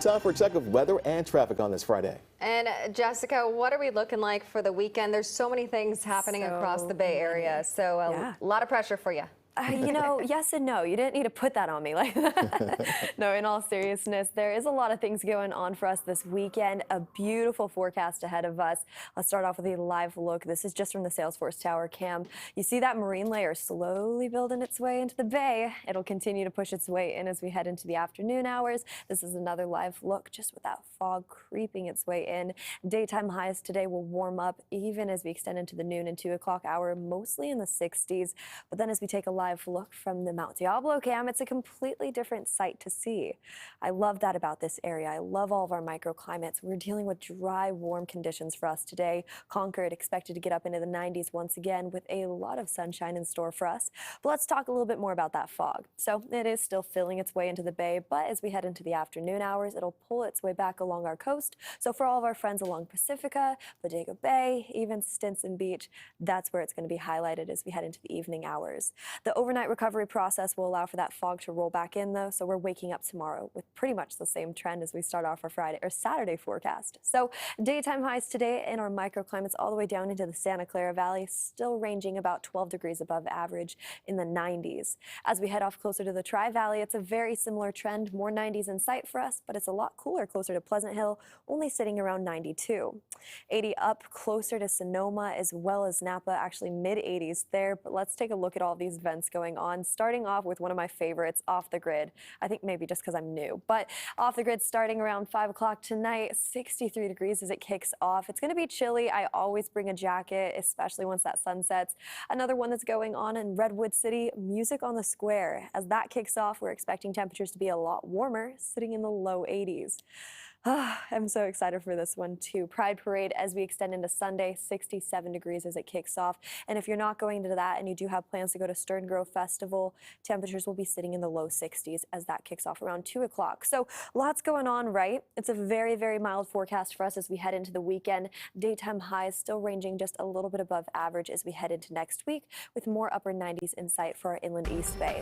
time for a check of weather and traffic on this Friday. And Jessica, what are we looking like for the weekend? There's so many things happening across the Bay Area, so a lot of pressure for you. Yes and no. You didn't need to put that on me like that. No, in all seriousness, there is a lot of things going on for us this weekend. A beautiful forecast ahead of us. Let's start off with a live look. This is just from the Salesforce Tower cam. You see that marine layer slowly building its way into the bay. It'll continue to push its way in as we head into the afternoon hours. This is another live look just with that fog creeping its way in. Daytime highs today will warm up even as we extend into the noon and 2 o'clock hour, mostly in the 60s. But then as we take a live look from the Mount Diablo cam, it's a completely different sight to see. I love that about this area. I love all of our microclimates. We're dealing with dry, warm conditions for us today. Concord expected to get up into the 90s once again with a lot of sunshine in store for us. But let's talk a little bit more about that fog. So it is still filling its way into the bay, but as we head into the afternoon hours, it'll pull its way back along our coast. So for all of our friends along Pacifica, Bodega Bay, even Stinson Beach, that's where it's going to be highlighted as we head into the evening hours. The overnight recovery process will allow for that fog to roll back in, though, so we're waking up tomorrow with pretty much the same trend as we start off our Friday or Saturday forecast. So daytime highs today in our microclimates all the way down into the Santa Clara Valley, still ranging about 12 degrees above average in the 90s. As we head off closer to the Tri-Valley, it's a very similar trend, more 90s in sight for us, but it's a lot cooler closer to Pleasant Hill, only sitting around 92. 80 up closer to Sonoma as well as Napa, actually mid-80s there, but let's take a look at all these events going on, starting off with one of my favorites, Off the Grid. I think maybe just because I'm new, but Off the Grid starting around 5 o'clock tonight, 63 degrees as it kicks off. It's going to be chilly. I always bring a jacket, especially once that sun sets. Another one that's going on in Redwood City, Music on the Square. As that kicks off, we're expecting temperatures to be a lot warmer, sitting in the low 80s. I'm so excited for this one too. Pride Parade as we extend into Sunday, 67 degrees as it kicks off. And if you're not going to that and you do have plans to go to Stern Grove Festival, temperatures will be sitting in the low 60s as that kicks off around 2 o'clock. So lots going on, right? It's a very, very mild forecast for us as we head into the weekend. Daytime highs still ranging just a little bit above average as we head into next week with more upper 90s in sight for our Inland East Bay.